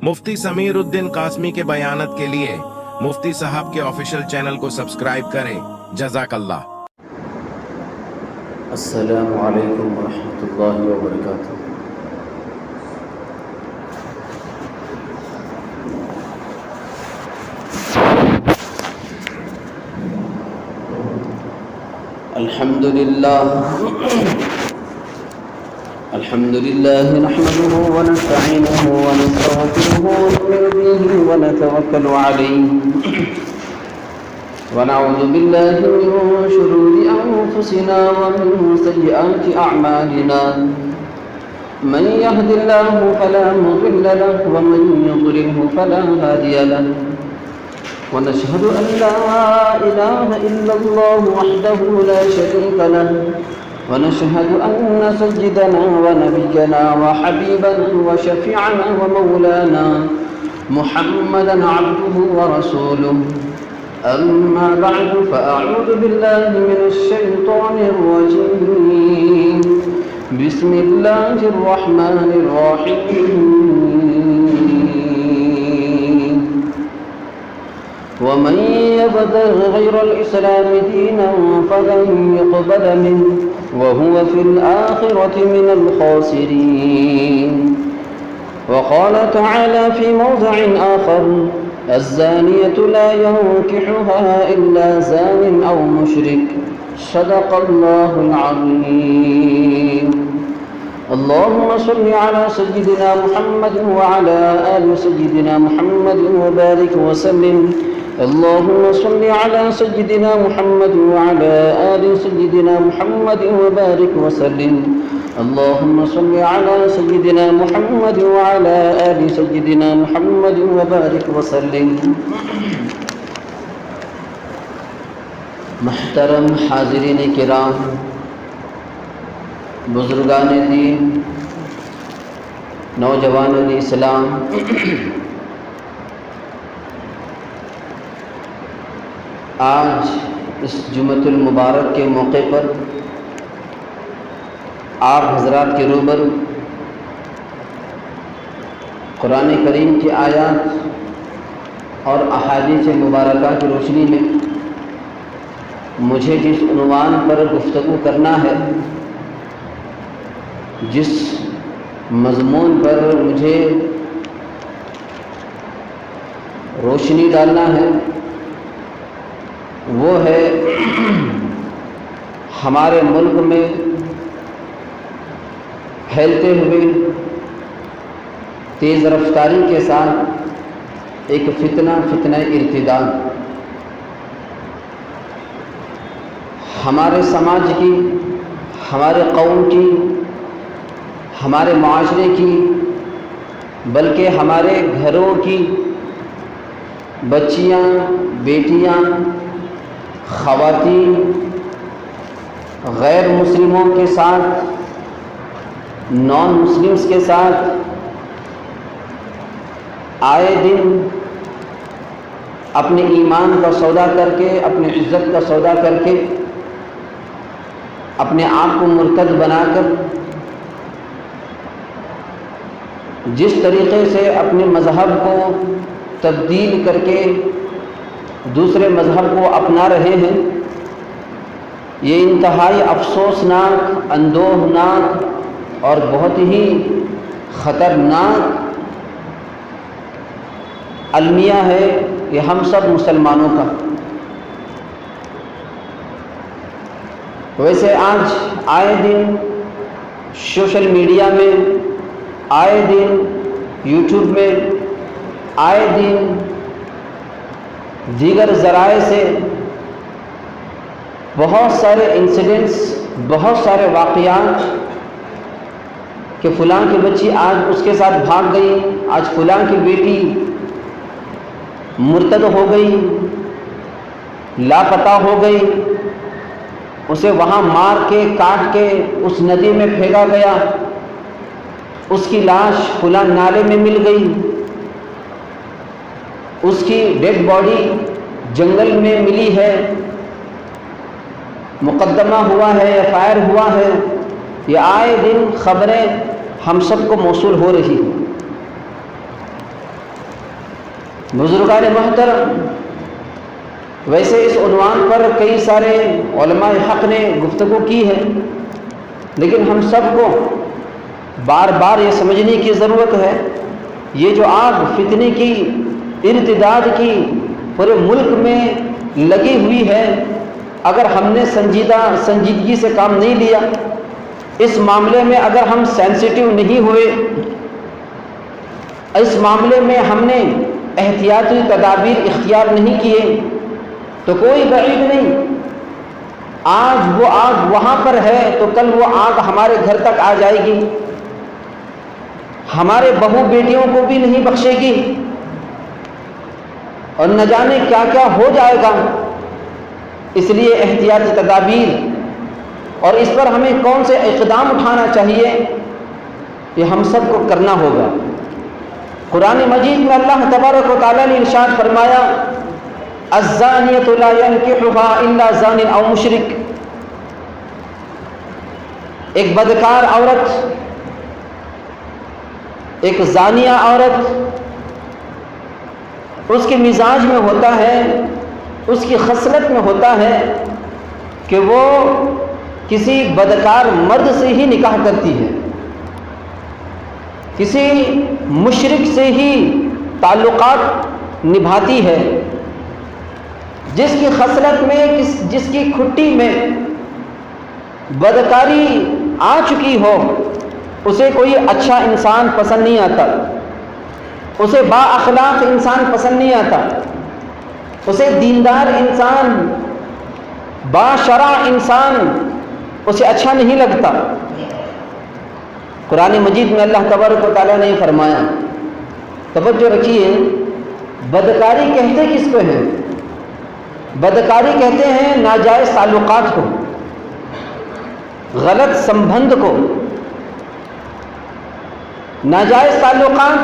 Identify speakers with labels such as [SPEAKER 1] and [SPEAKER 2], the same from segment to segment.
[SPEAKER 1] مفتی سمیر الدین قاسمی کے بیانات کے لیے مفتی صاحب کے آفیشیل چینل کو سبسکرائب کریں۔ جزاک اللہ۔
[SPEAKER 2] السلام علیکم ورحمۃ اللہ وبرکاتہ۔ الحمد لله نحمده ونستعينه ونستغفره ونؤمن به ونتوكل عليه ونعوذ بالله من شرور أنفسنا ومن سيئات أعمالنا من يهد الله فلا مضل له ومن يضلله فلا هادي له ونشهد أن لا إله إلا الله وحده لا شريك له ونشهد أن سيدنا ونبينا وحبيبنا وشفيعنا ومولانا محمدا عبده ورسوله أما بعد فأعوذ بالله من الشيطان الرجيم بسم الله الرحمن الرحيم ومن يبتغ غير الإسلام دينا فلن يقبل منه وهو في الآخرة من الخاسرين وقال تعالى في موضع آخر الزانية لا ينكحها إلا زان أو مشرك صدق الله العظيم اللهم صل على سيدنا محمد وعلى آل سيدنا محمد وبارك وسلم اللهم صل على سيدنا محمد وعلى آل سيدنا محمد وبارك وسلم اللهم صل على سيدنا محمد وعلى آل سيدنا محمد وبارك وسلم۔ محترم حاضرین کرام، بزرگان دین، نوجوانان اسلام، آج اس جمعۃ المبارک کے موقع پر آپ حضرات کے روبرو قرآن کریم کی آیات اور احادیث مبارکہ کی روشنی میں مجھے جس عنوان پر گفتگو کرنا ہے، جس مضمون پر مجھے روشنی ڈالنا ہے، وہ ہے ہمارے ملک میں پھیلتے ہوئے تیز رفتاری کے ساتھ ایک فتنہ ارتداد ہمارے سماج کی، ہمارے قوم کی، ہمارے معاشرے کی، بلکہ ہمارے گھروں کی بچیاں، بیٹیاں، خواتین غیر مسلموں کے ساتھ، نان مسلمز کے ساتھ آئے دن اپنے ایمان کا سودا کر کے، اپنی عزت کا سودا کر کے، اپنے آپ کو مرتد بنا کر جس طریقے سے اپنے مذہب کو تبدیل کر کے دوسرے مذہب کو اپنا رہے ہیں، یہ انتہائی افسوسناک، اندوہناک اور بہت ہی خطرناک المیہ ہے یہ ہم سب مسلمانوں کا۔ ویسے آج آئے دن سوشل میڈیا میں، آئے دن یوٹیوب میں، آئے دن دیگر ذرائع سے بہت سارے انسیڈنٹس، بہت سارے واقعات کہ فلاں کی بچی آج اس کے ساتھ بھاگ گئی، آج فلاں کی بیٹی مرتد ہو گئی، لاپتہ ہو گئی، اسے وہاں مار کے کاٹ کے اس ندی میں پھینکا گیا، اس کی لاش فلاں نالے میں مل گئی، اس کی ڈیڈ باڈی جنگل میں ملی ہے، مقدمہ ہوا ہے، FIR ہوا ہے، یہ آئے دن خبریں ہم سب کو موصول ہو رہی ہیں۔ بزرگان محترم، ویسے اس عنوان پر کئی سارے علماء حق نے گفتگو کی ہے، لیکن ہم سب کو بار بار یہ سمجھنے کی ضرورت ہے، یہ جو آگ فتنے کی، ارتداد کی پورے ملک میں لگی ہوئی ہے، اگر ہم نے سنجیدگی سے کام نہیں لیا، اس معاملے میں اگر ہم سینسیٹیو نہیں ہوئے، اس معاملے میں ہم نے احتیاطی تدابیر اختیار نہیں کیے، تو کوئی بعید نہیں، آج وہ آگ وہاں پر ہے تو کل وہ آگ ہمارے گھر تک آ جائے گی، ہمارے بہو بیٹیوں کو بھی نہیں بخشے گی، اور نہ جانے کیا کیا ہو جائے گا۔ اس لیے احتیاطی تدابیر اور اس پر ہمیں کون سے اقدام اٹھانا چاہیے، یہ ہم سب کو کرنا ہوگا۔ قرآن مجید میں اللہ تبارک و تعالیٰ نے ارشاد فرمایا، الزانیۃ لا ینکحها الا زان او مشرک۔ ایک بدکار عورت، ایک زانیہ عورت، اس کے مزاج میں ہوتا ہے، اس کی خصلت میں ہوتا ہے کہ وہ کسی بدکار مرد سے ہی نکاح کرتی ہے، کسی مشرک سے ہی تعلقات نبھاتی ہے، جس کی خصلت میں، جس کی کھٹی میں بدکاری آ چکی ہو، اسے کوئی اچھا انسان پسند نہیں آتا، اسے با اخلاق انسان پسند نہیں آتا، اسے دیندار انسان، با شرع انسان اسے اچھا نہیں لگتا۔ قرآن مجید میں اللہ تبارک و تعالیٰ نے فرمایا، توجہ رکھیے، بدکاری کہتے کس کو ہیں؟ بدکاری کہتے ہیں ناجائز تعلقات کو، غلط سمبندھ کو۔ ناجائز تعلقات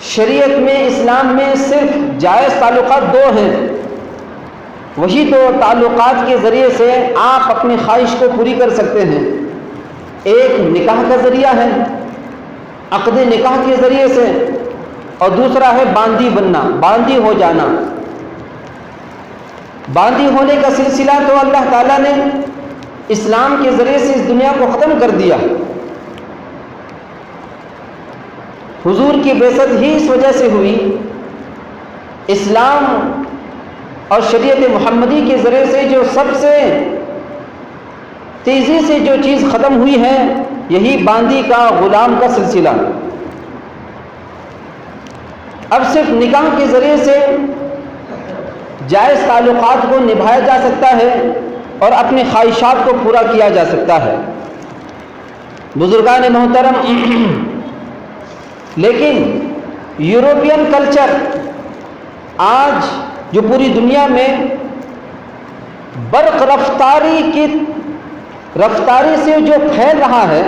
[SPEAKER 2] شریعت میں، اسلام میں صرف جائز تعلقات دو ہیں، وہی دو تعلقات کے ذریعے سے آپ اپنی خواہش کو پوری کر سکتے ہیں۔ ایک نکاح کا ذریعہ ہے، عقد نکاح کے ذریعے سے، اور دوسرا ہے باندی بننا، باندی ہو جانا۔ باندی ہونے کا سلسلہ تو اللہ تعالیٰ نے اسلام کے ذریعے سے اس دنیا کو ختم کر دیا۔ حضور کی بعثت ہی اس وجہ سے ہوئی، اسلام اور شریعت محمدی کے ذریعے سے جو سب سے تیزی سے جو چیز ختم ہوئی ہے، یہی باندی کا، غلام کا سلسلہ۔ اب صرف نکاح کے ذریعے سے جائز تعلقات کو نبھایا جا سکتا ہے اور اپنی خواہشات کو پورا کیا جا سکتا ہے۔ بزرگان محترم، لیکن یورپین کلچر آج جو پوری دنیا میں برق رفتاری سے جو پھیل رہا ہے،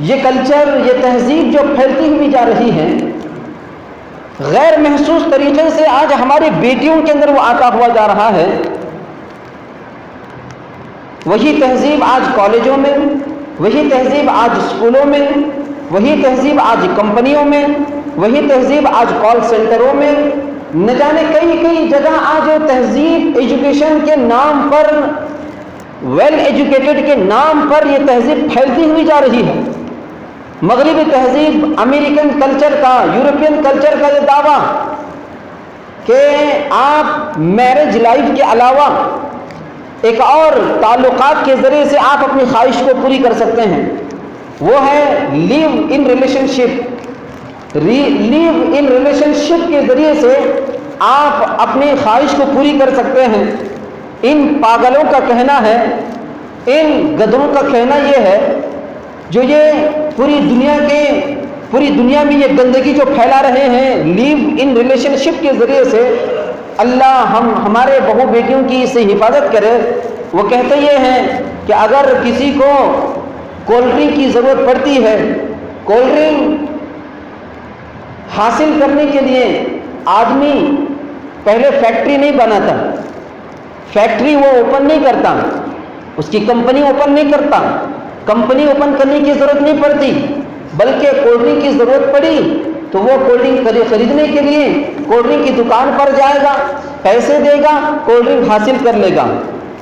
[SPEAKER 2] یہ کلچر، یہ تہذیب جو پھیلتی ہوئی جا رہی ہے، غیر محسوس طریقے سے آج ہماری بیٹیوں کے اندر وہ آتا ہوا جا رہا ہے۔ وہی تہذیب آج کالجوں میں، وہی تہذیب آج اسکولوں میں، وہی تہذیب آج کمپنیوں میں، وہی تہذیب آج کال سینٹروں میں، نہ جانے کئی جگہ آج تہذیب ایجوکیشن کے نام پر، ویل ایجوکیٹڈ کے نام پر یہ تہذیب پھیلتی ہوئی جا رہی ہے۔ مغربی تہذیب، امریکن کلچر کا، یورپین کلچر کا یہ دعویٰ کہ آپ میرج لائف کے علاوہ ایک اور تعلقات کے ذریعے سے آپ اپنی خواہش کو پوری کر سکتے ہیں، وہ ہے لیو in relation ship. Leave in relation شپ کے ذریعے سے آپ اپنی خواہش کو پوری کر سکتے ہیں۔ ان پاگلوں کا کہنا ہے، ان گدھوں کا کہنا یہ ہے، جو یہ پوری دنیا میں یہ گندگی جو پھیلا رہے ہیں لیو ان ریلیشن شپ کے ذریعے سے، اللہ ہمارے بہو بیٹیوں کی اس سے حفاظت کرے۔ وہ کہتے یہ ہیں کہ اگر کسی کو کولڈ ڈرنک کی ضرورت پڑتی ہے، کولڈ ڈرنک حاصل کرنے کے لیے آدمی پہلے فیکٹری نہیں بناتا، فیکٹری وہ اوپن نہیں کرتا، اس کی کمپنی اوپن نہیں کرتا، کمپنی اوپن کرنے کی ضرورت نہیں پڑتی، بلکہ کولڈ ڈرنک کی ضرورت پڑی تو وہ کولڈ ڈرنک خریدنے کے لیے کولڈ ڈرنک کی دکان پر جائے گا، پیسے دے گا، کولڈ ڈرنک حاصل کر لے گا۔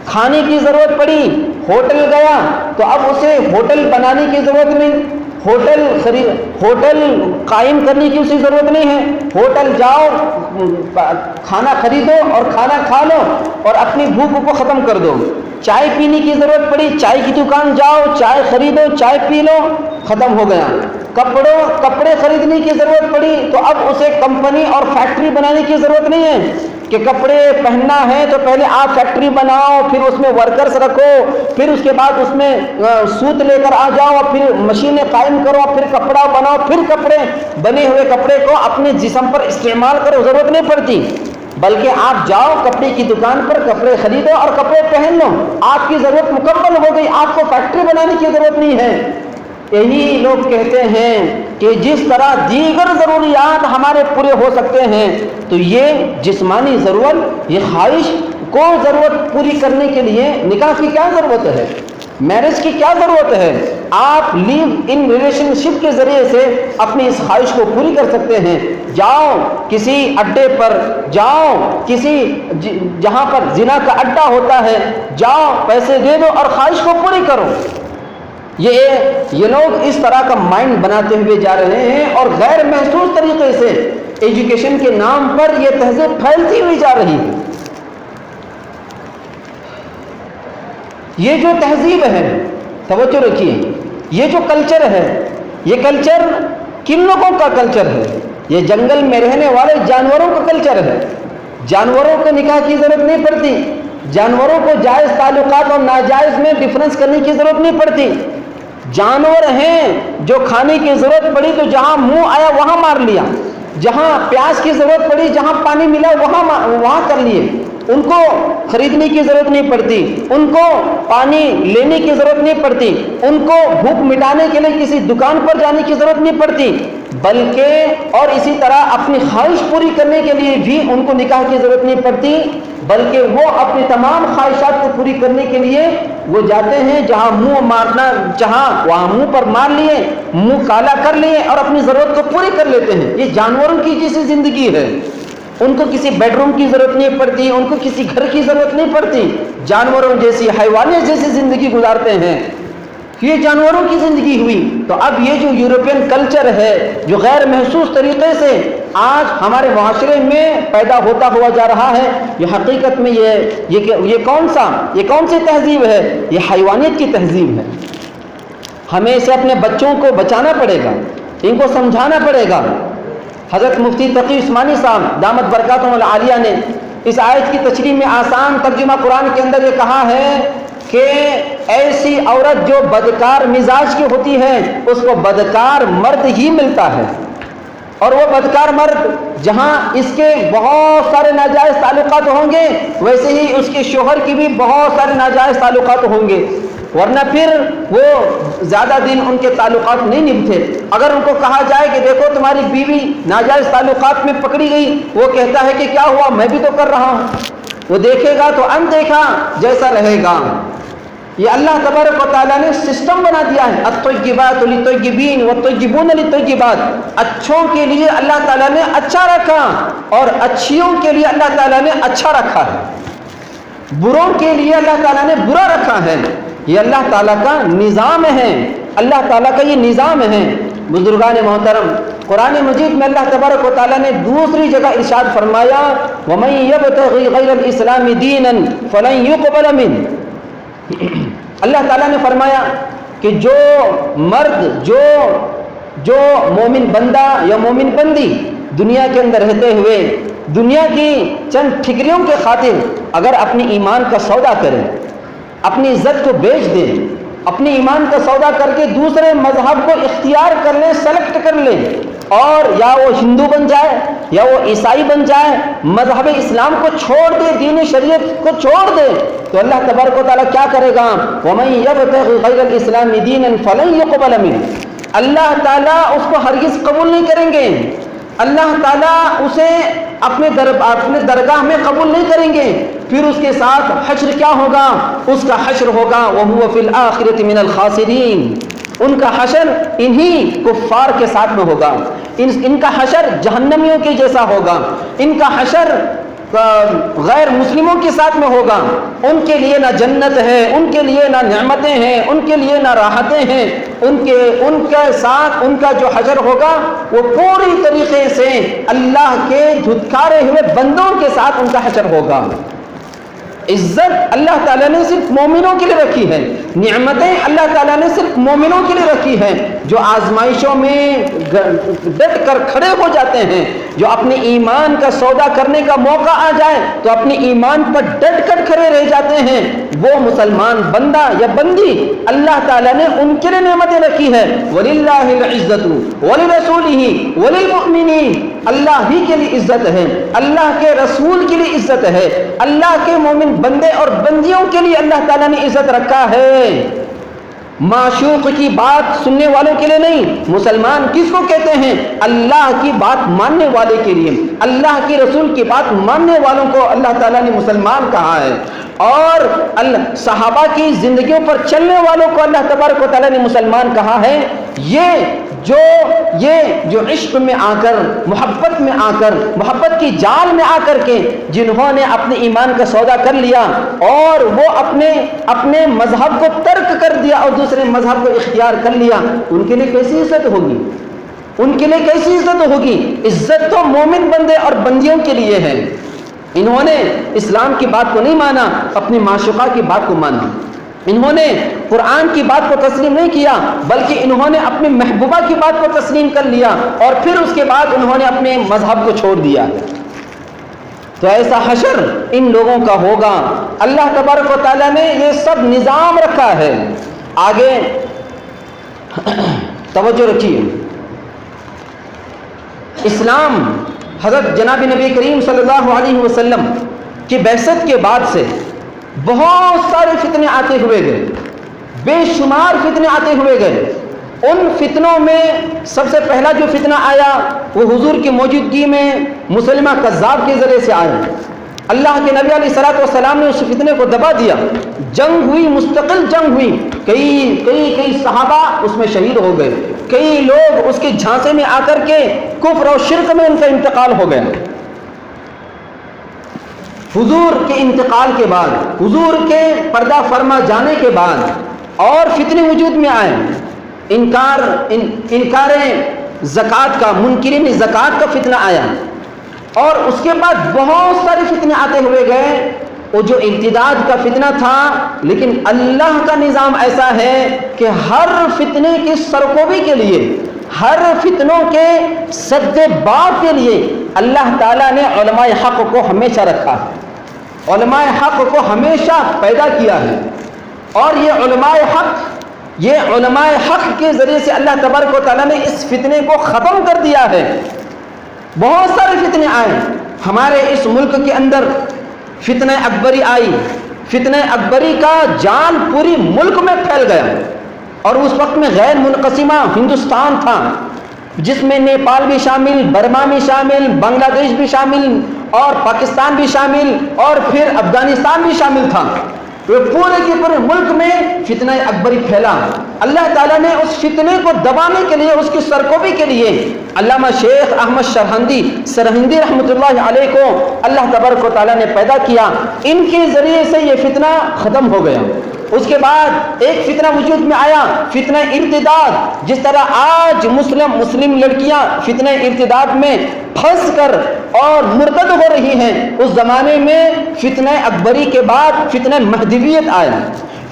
[SPEAKER 2] کھانے کی ضرورت پڑی، ہوٹل گیا تو اب اسے ہوٹل بنانے کی ضرورت نہیں، ہوٹل قائم کرنے کی اسے ضرورت نہیں ہے، ہوٹل جاؤ، کھانا خریدو اور کھانا کھا لو اور اپنی بھوک کو ختم کر دو۔ چائے پینے کی ضرورت پڑی، چائے کی دکان جاؤ، چائے خریدو، چائے پی لو، ختم ہو گیا۔ کپڑے خریدنے کی ضرورت پڑی تو اب اسے کمپنی اور فیکٹری بنانے کی ضرورت نہیں ہے کہ کپڑے پہننا ہے تو پہلے آپ فیکٹری بناؤ، پھر اس میں ورکرز رکھو، پھر اس کے بعد اس میں سوت لے کر آ جاؤ، پھر مشینیں قائم کرو، پھر کپڑا بناؤ، پھر کپڑے بنے ہوئے کپڑے کو اپنے جسم پر استعمال کرو، ضرورت نہیں پڑتی۔ بلکہ آپ جاؤ کپڑے کی دکان پر، کپڑے خریدو اور کپڑے پہن لو، آپ کی ضرورت مکمل ہو گئی، آپ کو فیکٹری بنانے کی ضرورت نہیں ہے۔ یہی لوگ کہتے ہیں کہ جس طرح دیگر ضروریات ہمارے پورے ہو سکتے ہیں تو یہ جسمانی ضرورت، یہ خواہش کو ضرورت پوری کرنے کے لیے نکاح کی کیا ضرورت ہے، میرج کی کیا ضرورت ہے؟ آپ لیو ان ریلیشن شپ کے ذریعے سے اپنی اس خواہش کو پوری کر سکتے ہیں۔ جاؤ کسی اڈے پر، جاؤ کسی جہاں پر زنا کا اڈا ہوتا ہے، جاؤ پیسے دے دو اور خواہش کو پوری کرو۔ یہ لوگ اس طرح کا مائنڈ بناتے ہوئے جا رہے ہیں اور غیر محسوس طریقے سے ایجوکیشن کے نام پر یہ تہذیب پھیلتی ہوئی جا رہی ہے۔ یہ جو تہذیب ہے، توجہ رکھیے، یہ جو کلچر ہے، یہ کلچر کن لوگوں کا کلچر ہے؟ یہ جنگل میں رہنے والے جانوروں کا کلچر ہے۔ جانوروں کو نکاح کی ضرورت نہیں پڑتی، جانوروں کو جائز تعلقات اور ناجائز میں ڈفرنس کرنے کی ضرورت نہیں پڑتی۔ جانور ہیں جو کھانے کی ضرورت پڑی تو جہاں منہ آیا وہاں مار لیا، جہاں پیاس کی ضرورت پڑی جہاں پانی ملا وہاں کر لیے، ان کو خریدنے کی ضرورت نہیں پڑتی، ان کو پانی لینے کی ضرورت نہیں پڑتی، ان کو بھوک مٹانے کے لیے کسی دکان پر جانے کی ضرورت نہیں پڑتی، بلکہ اور اسی طرح اپنی خواہش پوری کرنے کے لیے بھی ان کو نکاح کی ضرورت نہیں پڑتی، بلکہ وہ اپنی تمام خواہشات کو پوری کرنے کے لیے وہ جاتے ہیں جہاں منہ مارنا چاہا وہاں منہ پر مار لیے، منہ کالا کر لیے اور اپنی ضرورت کو پوری کر لیتے ہیں۔ یہ جانوروں کی جیسی زندگی ہے، ان کو کسی بیڈ روم کی ضرورت نہیں پڑتی، ان کو کسی گھر کی ضرورت نہیں پڑتی، جانوروں جیسی حیوانیت جیسی زندگی گزارتے ہیں۔ یہ جانوروں کی زندگی ہوئی۔ تو اب یہ جو یورپین کلچر ہے جو غیر محسوس طریقے سے آج ہمارے معاشرے میں پیدا ہوتا ہوا جا رہا ہے، یہ حقیقت میں یہ کون سی تہذیب ہے؟ یہ حیوانیت کی تہذیب ہے۔ ہمیں اسے اپنے بچوں کو بچانا پڑے گا، ان کو سمجھانا پڑے گا۔ حضرت مفتی تقی عثمانی صاحب دامت برکاتہم العالیہ نے اس آیت کی تشریح میں آسان ترجمہ قرآن کے اندر یہ کہا ہے کہ ایسی عورت جو بدکار مزاج کی ہوتی ہے اس کو بدکار مرد ہی ملتا ہے، اور وہ بدکار مرد جہاں اس کے بہت سارے ناجائز تعلقات ہوں گے ویسے ہی اس کے شوہر کی بھی بہت سارے ناجائز تعلقات ہوں گے، ورنہ پھر وہ زیادہ دن ان کے تعلقات نہیں نبھتے۔ اگر ان کو کہا جائے کہ دیکھو تمہاری بیوی ناجائز تعلقات میں پکڑی گئی، وہ کہتا ہے کہ کیا ہوا، میں بھی تو کر رہا ہوں۔ وہ دیکھے گا تو اندیکھا جیسا رہے گا۔ یہ اللہ تبارک و تعالیٰ نے سسٹم بنا دیا ہے، الطیبات للطیبین والطیبون للطیبات، اچھوں کے لیے اللہ تعالیٰ نے اچھا رکھا اور اچھیوں کے لیے اللہ تعالیٰ نے اچھا رکھا ہے، بروں کے لیے اللہ تعالیٰ نے برا رکھا ہے۔ یہ اللہ تعالیٰ کا نظام ہے، اللہ تعالیٰ کا یہ نظام ہے۔ بزرگان محترم، قرآن مجید میں اللہ تبارک و تعالیٰ نے دوسری جگہ ارشاد فرمایا وَمَن يَبْتَغِ غَيْرَ الْإِسْلَامِ دِينًا فَلَن يُقْبَلَ مِنْهُ۔ اللہ تعالیٰ نے فرمایا کہ جو مرد جو مومن بندہ یا مومن بندی دنیا کے اندر رہتے ہوئے دنیا کی چند ٹھکریوں کے خاطر اگر اپنی ایمان کا سودا کرے، اپنی عزت کو بیچ دے، اپنی ایمان کا سودا کر کے دوسرے مذہب کو اختیار کر لے، سلیکٹ کر لے، اور یا وہ ہندو بن جائے یا وہ عیسائی بن جائے، مذہب اسلام کو چھوڑ دے، دین شریعت کو چھوڑ دے، تو اللہ تبارک و تعالیٰ کیا کرے گا؟ وَمَن يَبْتَغِ غَيْرَ الْإِسْلَامِ دِينًا فَلَن يُقْبَلَ مِنْهُ۔ اللہ تعالیٰ اس کو ہرگز قبول نہیں کریں گے، اللہ تعالیٰ اسے اپنے درگاہ میں قبول نہیں کریں گے۔ پھر اس کے ساتھ حشر کیا ہوگا؟ اس کا حشر ہوگا وَهُوَ فِي الْآخِرَةِ مِنَ الْخَاسِرِينَ۔ ان کا حشر انہی کفار کے ساتھ میں ہوگا، ان کا حشر جہنمیوں کے جیسا ہوگا، ان کا حشر غیر مسلموں کے ساتھ میں ہوگا۔ ان کے لیے نہ جنت ہے، ان کے لیے نہ نعمتیں ہیں، ان کے لیے نہ راحتیں ہیں، ان کے ساتھ ان کا جو حشر ہوگا وہ پوری طریقے سے اللہ کے دھتکارے ہوئے بندوں کے ساتھ ان کا حشر ہوگا۔ عزت اللہ تعالیٰ نے صرف مومنوں کے لیے رکھی ہے، نعمتیں اللہ تعالیٰ نے صرف مومنوں کے لیے رکھی ہے۔ جو آزمائشوں میں ڈٹ کر کھڑے ہو جاتے ہیں، جو اپنے ایمان کا سودا کرنے کا موقع آ جائے تو اپنے ایمان پر ڈٹ کر کھڑے رہ جاتے ہیں، وہ مسلمان بندہ یا بندی اللہ تعالیٰ نے ان کے لیے نعمتیں رکھی ہے۔ وَلِلَّهِ الْعِزَّةُ وَلِرَسُولِهِ وَلِلْمُؤْمِنِينَ، اللہ ہی کے لیے عزت ہے، اللہ کے رسول کے لیے عزت ہے، اللہ کے مومن بندے اور بندیوں کے لیے اللہ تعالیٰ نے عزت رکھا ہے۔ معشوق کی بات سننے والوں کے لیے نہیں، مسلمان کس کو کہتے ہیں؟ اللہ کی بات ماننے والے کے لیے، اللہ کی رسول کی بات ماننے والوں کو اللہ تعالیٰ نے مسلمان کہا ہے، اور صحابہ کی زندگیوں پر چلنے والوں کو اللہ تبارک و تعالیٰ نے مسلمان کہا ہے۔ یہ جو عشق میں آ کر، محبت میں آ کر، محبت کی جال میں آ کر کے جنہوں نے اپنے ایمان کا سودا کر لیا اور وہ اپنے مذہب کو ترک کر دیا اور دوسرے مذہب کو اختیار کر لیا، ان کے لیے کیسی عزت ہوگی؟ ان کے لیے کیسی عزت ہوگی؟ عزت تو مومن بندے اور بندیوں کے لیے ہے۔ انہوں نے اسلام کی بات کو نہیں مانا، اپنی معشوقہ کی بات کو مانا۔ انہوں نے قرآن کی بات کو تسلیم نہیں کیا، بلکہ انہوں نے اپنی محبوبہ کی بات کو تسلیم کر لیا، اور پھر اس کے بعد انہوں نے اپنے مذہب کو چھوڑ دیا۔ تو ایسا حشر ان لوگوں کا ہوگا۔ اللہ تبارک و تعالیٰ نے یہ سب نظام رکھا ہے۔ آگے توجہ رکھیے، اسلام حضرت جناب نبی کریم صلی اللہ علیہ وسلم کی بعثت کے بعد سے بہت سارے فتنے آتے ہوئے گئے، بے شمار فتنے آتے ہوئے گئے۔ ان فتنوں میں سب سے پہلا جو فتنہ آیا وہ حضور کی موجودگی میں مسلمہ کذاب کے ذریعے سے آیا۔ اللہ کے نبی علیہ الصلوۃ والسلام نے اس فتنے کو دبا دیا، جنگ ہوئی، مستقل جنگ ہوئی، کئی صحابہ اس میں شہید ہو گئے، کئی لوگ اس کے جھانسے میں آ کر کے کفر اور شرک میں ان کا انتقال ہو گیا۔ حضور کے انتقال کے بعد، حضور کے پردہ فرما جانے کے بعد اور فتنے وجود میں آئے، انکار زکوٰۃ کا، منکرین زکوٰۃ کا فتنہ آیا، اور اس کے بعد بہت سارے فتنے آتے ہوئے گئے۔ وہ جو ارتداد کا فتنہ تھا، لیکن اللہ کا نظام ایسا ہے کہ ہر فتنے کی سرکوبی کے لیے، ہر فتنوں کے سد باب کے لیے اللہ تعالیٰ نے علماء حق کو ہمیشہ رکھا ہے، علماء حق کو ہمیشہ پیدا کیا ہے، اور یہ علماء حق کے ذریعے سے اللہ تبارک و تعالیٰ نے اس فتنے کو ختم کر دیا ہے۔ بہت سارے فتنے آئے ہمارے اس ملک کے اندر، فتنہ اکبری آئی، فتنہ اکبری کا جال پوری ملک میں پھیل گیا، اور اس وقت میں غیر منقسمہ ہندوستان تھا، جس میں نیپال بھی شامل، برما بھی شامل، بنگلہ دیش بھی شامل، اور پاکستان بھی شامل، اور پھر افغانستان بھی شامل تھا۔ وہ پورے کے پورے ملک میں فتنہ اکبری پھیلا۔ اللہ تعالیٰ نے اس فتنے کو دبانے کے لیے، اس کی سرکوبی کے لیے علامہ شیخ احمد سرہندی رحمۃ اللہ علیہ کو اللہ تبارک و تعالیٰ نے پیدا کیا۔ ان کے ذریعے سے یہ فتنہ ختم ہو گیا۔ اس کے بعد ایک فتنہ وجود میں آیا، فتنہ ارتداد۔ جس طرح آج مسلم لڑکیاں فتنہ ارتداد میں پھنس کر اور مرتد ہو رہی ہیں، اس زمانے میں فتنہ اکبری کے بعد فتنہ مہدویت آیا۔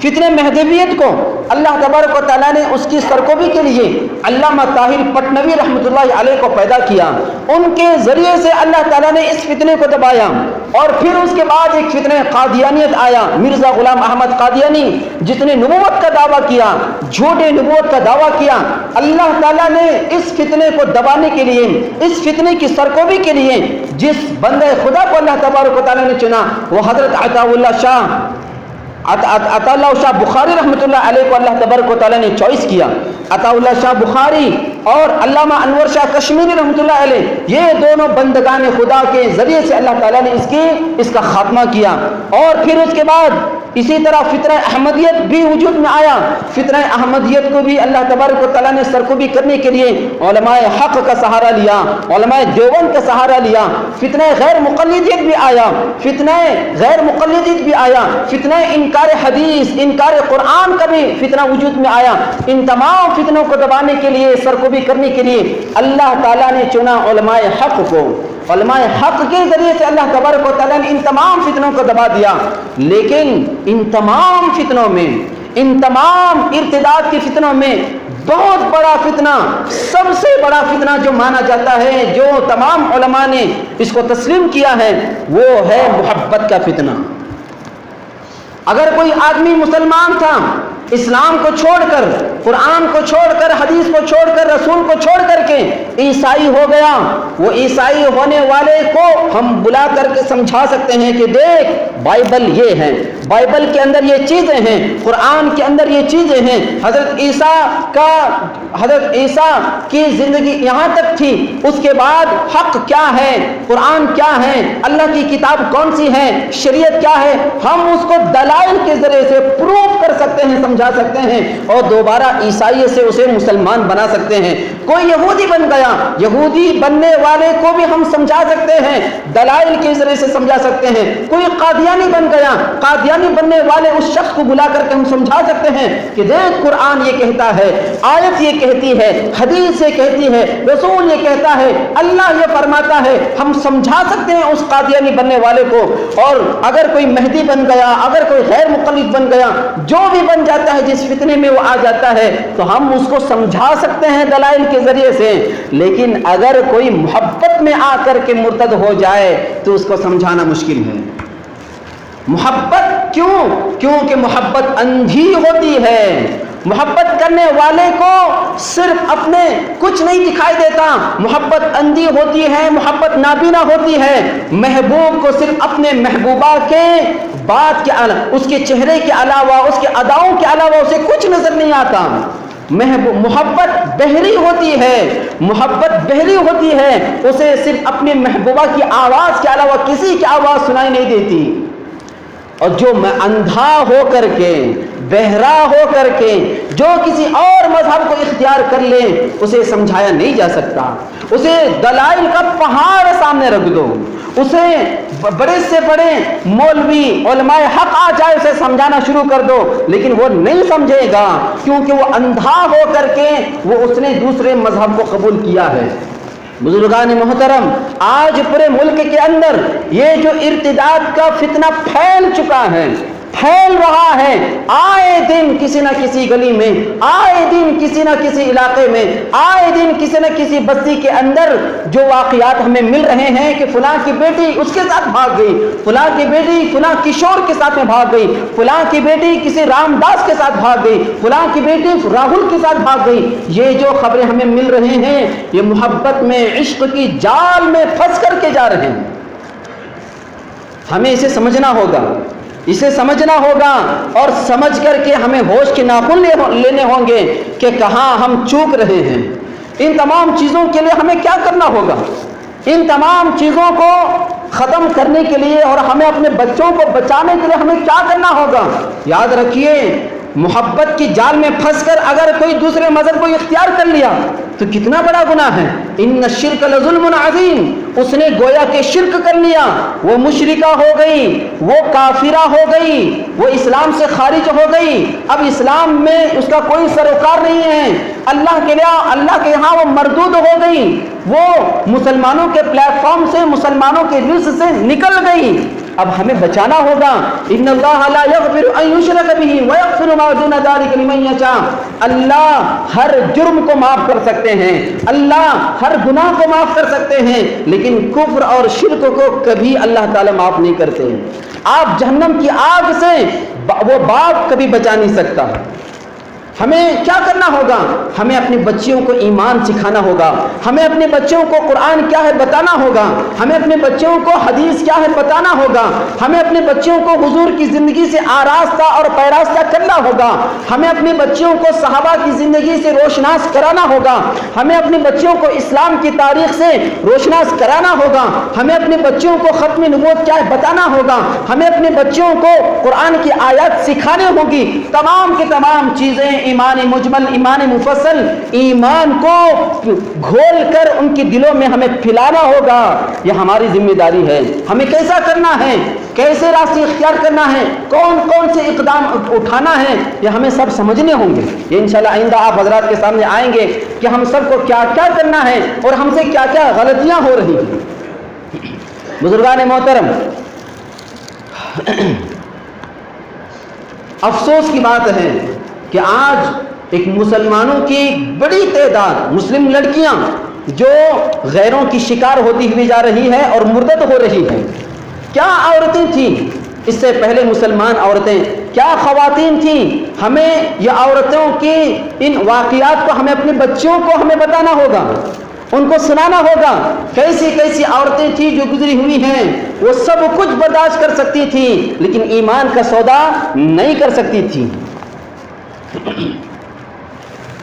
[SPEAKER 2] فتنہ مہدویت کو اللہ تبارک و تعالیٰ نے اس کی سرکوبی کے لیے علامہ طاہر پٹنوی رحمۃ اللہ علیہ کو پیدا کیا۔ ان کے ذریعے سے اللہ تعالیٰ نے اس فتنے کو دبایا، اور پھر اس کے بعد ایک فتنہ قادیانیت آیا، مرزا غلام احمد قادیانی، جس نے نبوت کا دعویٰ کیا، جھوٹے نبوت کا دعویٰ کیا۔ اللہ تعالیٰ نے اس فتنے کو دبانے کے لیے، اس فتنے کی سرکوبی کے لیے جس بندے خدا کو اللہ تبارک و تعالیٰ نے چنا، وہ حضرت عطا اللہ شاہ بخاری رحمۃ اللہ علیہ کو اللہ تبارک و تعالیٰ نے چوائس کیا۔ عطا اللہ شاہ بخاری اور علامہ انور شاہ کشمیری رحمۃ اللہ علیہ، یہ دونوں بندگان خدا کے ذریعے سے اللہ تعالیٰ نے اس کا خاتمہ کیا۔ اور پھر اس کے بعد اسی طرح فتنہ احمدیت بھی وجود میں آیا. فتنہ احمدیت کو بھی اللہ تبارک و تعالیٰ نے سرکوبی کرنے کے لیے علماء حق کا سہارا لیا, علماء دیوبند کا سہارا لیا. فتنہ غیر مقلدیت بھی آیا, فتنہ غیر مقلدیت بھی آیا, فتنہ انکار حدیث, انکار قرآن کا بھی فتنہ وجود میں آیا. ان تمام فتنوں کو دبانے کے لیے, سرکوبی کرنے کے لیے اللہ تعالیٰ نے چنا علماء حق کو. علماء حق کے ذریعے سے اللہ تبارک و تعالیٰ نے ان تمام فتنوں کو دبا دیا. لیکن ان تمام فتنوں میں, ان تمام ارتداد کی فتنوں میں بہت بڑا فتنہ, سب سے بڑا فتنہ جو مانا جاتا ہے, جو تمام علماء نے اس کو تسلیم کیا ہے, وہ ہے محبت کا فتنہ. اگر کوئی آدمی مسلمان تھا, اسلام کو چھوڑ کر, قرآن کو چھوڑ کر, حدیث کو چھوڑ کر, رسول کو چھوڑ کر کے عیسائی ہو گیا, وہ عیسائی ہونے والے کو ہم بلا کر کے سمجھا سکتے ہیں کہ دیکھ بائبل یہ ہے, بائبل کے اندر یہ چیزیں ہیں, قرآن کے اندر یہ چیزیں ہیں. حضرت عیسیٰ کی زندگی یہاں تک تھی, اس کے بعد حق کیا ہے, قرآن کیا ہے, اللہ کی کتاب کون سی ہے, شریعت کیا ہے, ہم اس کو دلائل کے ذریعے سے پروف کر سکتے ہیں, سمجھا سکتے ہیں, اور دوبارہ عیسائی سے اسے مسلمان بنا سکتے ہیں. کوئی یہودی بن گیا, یہودی بننے والے کو بھی ہم سمجھا سکتے ہیں, دلائل کے ذریعے سے سمجھا سکتے ہیں. کوئی قادیانی بن گیا, قادیانی بننے والے اس شخص کو بلا کر کے ہم سمجھا سکتے ہیں کہ دیکھ قرآن یہ کہتا ہے, آیت یہ کہتی ہے, حدیث یہ کہتی ہے, رسول یہ کہتا ہے, اللہ یہ فرماتا ہے. ہم سمجھا سکتے ہیں اس قادیانی بننے والے کو. اور اگر کوئی مہدی بن گیا, اگر کوئی غیر مقلد بن گیا, جو بھی بن جاتا ہے, جس فتنے میں وہ آ جاتا ہے, تو ہم اس کو سمجھا سکتے ہیں دلائل کے ذریعے سے. لیکن اگر کوئی محبت میں آ کر کے مرتد ہو جائے تو اس کو سمجھانا مشکل ہے. محبت کیوں؟ کیونکہ محبت اندھی ہوتی ہے. محبت کرنے والے کو صرف اپنے کچھ نہیں دکھائی دیتا, محبت اندھی ہوتی ہے, محبت نابینا ہوتی ہے. محبوب کو صرف اپنے محبوبہ کے بات کے علاوہ, اس کے چہرے کے علاوہ, اس کے اداؤں کے علاوہ اسے کچھ نظر نہیں آتا. محبت بہری ہوتی ہے, محبت بہری ہوتی ہے, اسے صرف اپنے محبوبہ کی آواز کے علاوہ کسی کی آواز سنائی نہیں دیتی. اور جو اندھا ہو کر کے, بہرا ہو کر کے, جو کسی اور مذہب کو اختیار کر لے, اسے سمجھایا نہیں جا سکتا. اسے دلائل کا پہاڑ سامنے رکھ دو, اسے بڑے سے بڑے مولوی علماء حق آ جائے, اسے سمجھانا شروع کر دو, لیکن وہ نہیں سمجھے گا, کیونکہ وہ اندھا ہو کر کے اس نے دوسرے مذہب کو قبول کیا ہے. بزرگان محترم, آج پورے ملک کے اندر یہ جو ارتداد کا فتنہ پھیل چکا ہے, پھیل رہا ہے, آئے دن کسی نہ کسی گلی میں, آئے دن کسی نہ کسی علاقے میں, آئے دن کسی نہ کسی بستی کے اندر جو واقعات ہمیں مل رہے ہیں کہ فلاں کی بیٹی اس کے ساتھ بھاگ گئی, فلاں کی بیٹی فلاں کشور کے ساتھ میں بھاگ گئی, فلاں کی بیٹی کسی رام داس کے ساتھ بھاگ گئی, فلاں کی بیٹی راہل کے ساتھ بھاگ گئی. یہ جو خبریں ہمیں مل رہے ہیں, یہ محبت میں, عشق کی جال میں پھنس کر کے جا رہے ہیں. ہمیں اسے سمجھنا ہوگا, اسے سمجھنا ہوگا, اور سمجھ کر کے ہمیں ہوش کے ناخن لینے ہوں گے کہ کہاں ہم چوک رہے ہیں. ان تمام چیزوں کے لیے ہمیں کیا کرنا ہوگا, ان تمام چیزوں کو ختم کرنے کے لیے اور ہمیں اپنے بچوں کو بچانے کے لیے ہمیں کیا کرنا ہوگا. یاد رکھیے, محبت کی جال میں پھنس کر اگر کوئی دوسرے مذہب کو اختیار کر لیا تو کتنا بڑا گناہ ہے. ان الشرک لظلم عظیم, اس نے گویا کہ شرک کر لیا, وہ مشرکہ ہو گئی, وہ کافرہ ہو گئی, وہ اسلام سے خارج ہو گئی. اب اسلام میں اس کا کوئی سروکار نہیں ہے, اللہ کے یہاں وہ مردود ہو گئی, وہ مسلمانوں کے پلیٹ فارم سے, مسلمانوں کے لسٹ سے نکل گئی. اب ہمیں بچانا ہوگا. ان اللہ لا یغفر ان یشرک بہ ویغفر ما دون ذلک لمن یشاء. اللہ ہر جرم کو معاف کر سکتے ہیں, اللہ ہر گناہ کو معاف کر سکتے ہیں, لیکن کفر اور شرک کو کبھی اللہ تعالی معاف نہیں کرتے. آپ جہنم کی آگ سے وہ باپ کبھی بچا نہیں سکتا. ہمیں کیا کرنا ہوگا؟ ہمیں اپنے بچوں کو ایمان سکھانا ہوگا، ہمیں اپنے بچوں کو قرآن کیا ہے بتانا ہوگا، ہمیں اپنے بچوں کو حدیث کیا ہے بتانا ہوگا، ہمیں اپنے بچوں کو حضور کی زندگی سے آراستہ اور پیراستہ کرنا ہوگا، ہمیں اپنے بچوں کو صحابہ کی زندگی سے روشناس کرانا ہوگا، ہمیں اپنے بچوں کو اسلام کی تاریخ سے روشناس کرانا ہوگا، ہمیں اپنے بچوں کو ختم نبوت کیا ہے بتانا ہوگا، ہمیں اپنے بچوں کو قرآن کی آیات سکھانے ہوگی۔ تمام کی تمام چیزیں ایمان مجمل، ایمان مفصل، ایمان کو گھول کر ان کے دلوں میں ہمیں پھیلانا ہوگا، یہ ہماری ذمہ داری ہے۔ ہمیں کیسا کرنا ہے، کیسے راستے اختیار کرنا ہے، کون کون سے اقدام اٹھانا ہے، یہ ہمیں سب سمجھنے ہوں گے۔ یہ انشاءاللہ آئندہ آپ حضرات کے سامنے آئیں گے کہ ہم سب کو کیا کیا کرنا ہے اور ہم سے کیا کیا غلطیاں ہو رہی ہیں۔ بزرگان محترم، افسوس کی بات ہے کہ آج ایک مسلمانوں کی بڑی تعداد مسلم لڑکیاں جو غیروں کی شکار ہوتی ہوئی جا رہی ہے اور مرتد ہو رہی ہے۔ کیا عورتیں تھیں اس سے پہلے، مسلمان عورتیں کیا خواتین تھیں؟ ہمیں یہ عورتوں کی ان واقعات کو ہمیں اپنے بچوں کو ہمیں بتانا ہوگا، ان کو سنانا ہوگا۔ کیسی کیسی عورتیں تھیں جو گزری ہوئی ہیں، وہ سب کچھ برداشت کر سکتی تھیں لیکن ایمان کا سودا نہیں کر سکتی تھیں۔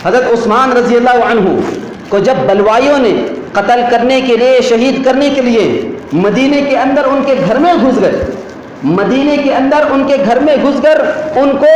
[SPEAKER 2] حضرت عثمان رضی اللہ عنہ کو جب بلوائیوں نے قتل کرنے کے لیے، شہید کرنے کے لیے مدینے کے اندر ان کے گھر میں گھس گئے، مدینے کے اندر ان کے گھر میں گھس کر ان کو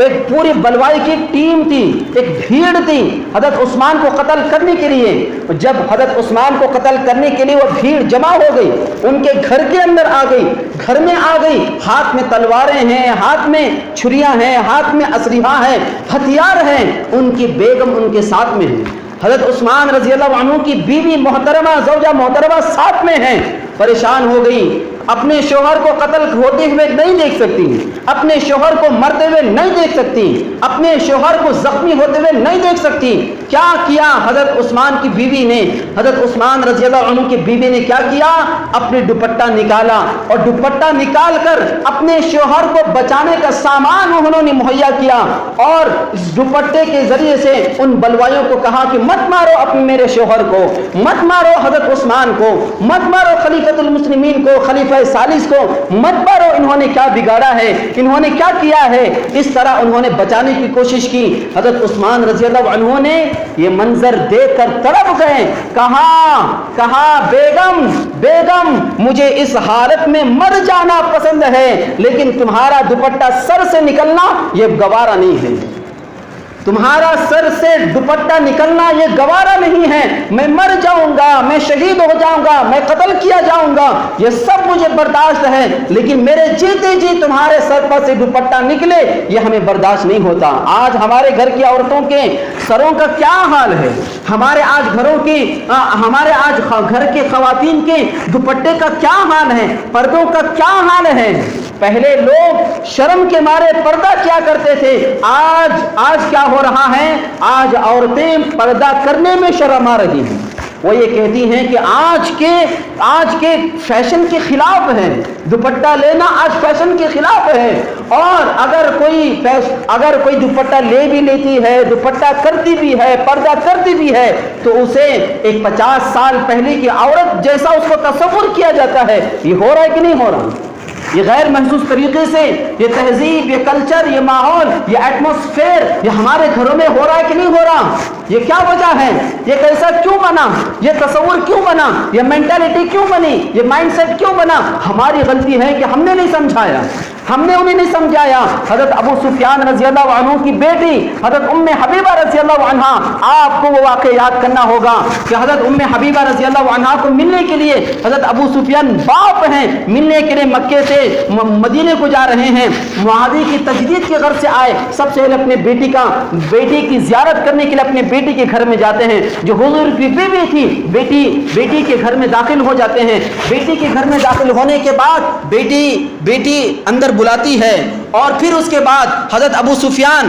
[SPEAKER 2] ایک پوری بلوائی کی ٹیم تھی، ایک بھیڑ تھی حضرت عثمان کو قتل کرنے کے لیے۔ جب حضرت عثمان کو قتل کرنے کے لیے وہ بھیڑ جمع ہو گئی، ان کے گھر کے اندر آ گئی، گھر میں آ گئی، ہاتھ میں تلواریں ہیں، ہاتھ میں چھریاں ہیں، ہاتھ میں اسلحہ ہیں، ہتھیار ہیں، ان کی بیگم ان کے ساتھ میں ہے، حضرت عثمان رضی اللہ عنہ کی بیوی محترمہ، زوجہ محترمہ ساتھ میں ہیں۔ پریشان ہو گئی، اپنے شوہر کو قتل ہوتے ہوئے نہیں دیکھ سکتی، اپنے شوہر کو مرتے ہوئے نہیں دیکھ سکتی، اپنے شوہر کو زخمی ہوتے ہوئے نہیں دیکھ سکتی۔ کیا کیا حضرت عثمان کی بیوی نے؟ حضرت عثمان رضی اللہ عنہ کی بیوی نے کیا کیا؟ اپنے دوپٹہ نکالا اور دوپٹہ نکال کر اپنے شوہر کو بچانے کا سامان انہوں نے مہیا کیا اور اس دوپٹے کے ذریعے سے ان بلوائیوں کو کہا کہ مت مارو اپنے میرے شوہر کو، مت مارو حضرت عثمان کو، مت مارو خلیفۃ المسلمین کو، خلیفہ ثالث کو، مت مارو، انہوں نے کیا بگاڑا ہے، انہوں نے کیا کیا ہے۔ اس طرح انہوں نے بچانے کی کوشش کی۔ حضرت عثمان رضی اللہ عنہ نے یہ منظر دیکھ کر تڑپ گئے، کہا بیگم بیگم مجھے اس حالت میں مر جانا پسند ہے لیکن تمہارا دوپٹہ سر سے نکلنا یہ گوارا نہیں ہے، تمہارا سر سے دوپٹہ نکلنا یہ گوارا نہیں ہے، میں مر جاؤں گا، میں شہید ہو جاؤں گا، میں قتل کیا جاؤں گا، یہ سب مجھے برداشت ہے لیکن میرے جیتے جی تمہارے سر پر سے دوپٹہ نکلے یہ ہمیں برداشت نہیں ہوتا۔ آج ہمارے گھر کی عورتوں کے سروں کا کیا حال ہے، ہمارے آج گھر کے خواتین کے دوپٹے کا کیا حال ہے، پردوں کا کیا حال ہے۔ پہلے لوگ شرم کے مارے پردہ کیا کرتے تھے، آج کیا ہو رہا ہے؟ آج عورتیں پردہ کرنے میں شرم آ رہی ہیں۔ وہ یہ کہتی ہیں کہ آج کے فیشن کے خلاف ہے، دوپٹہ لینا آج فیشن کے خلاف ہے، اور اگر کوئی دوپٹہ لے بھی لیتی ہے، دوپٹہ کرتی بھی ہے، پردہ کرتی بھی ہے تو اسے ایک 50 سال پہلے کی عورت جیسا اس کو تصور کیا جاتا ہے۔ یہ ہو رہا ہے کہ نہیں ہو رہا؟ یہ غیر محسوس طریقے سے یہ تہذیب، یہ کلچر، یہ ماحول، یہ ایٹماسفیئر یہ ہمارے گھروں میں ہو رہا ہے کہ نہیں ہو رہا؟ یہ کیا وجہ ہے؟ یہ کیسا کیوں بنا؟ یہ تصور کیوں بنا؟ یہ مینٹالٹی کیوں بنی؟ یہ مائنڈ سیٹ کیوں بنا؟ ہماری غلطی ہے کہ ہم نے نہیں سمجھایا، ہم نے انہیں نہیں سمجھایا۔ حضرت ابو سفیان رضی اللہ عنہ کی بیٹی حضرت ام حبیبہ رضی اللہ عنہا، آپ کو وہ واقعہ یاد کرنا ہوگا کہ حضرت ام حبیبہ رضی اللہ عنہا کو ملنے کے لیے حضرت ابو سفیان باپ ہیں، ملنے کے لیے مکے سے مدینے کو جا رہے ہیں، معاذی کی تجدید کے غرض سے آئے، سب سے پہلے اپنے بیٹی کی زیارت کرنے کے لیے اپنے بیٹی کے گھر میں جاتے ہیں، جو حضور کی بیوی تھی، بیٹی کے گھر میں داخل ہو جاتے ہیں۔ بیٹی کے گھر میں داخل ہونے کے بعد بیٹی اندر بلاتی ہے اور پھر اس کے بعد حضرت ابو سفیان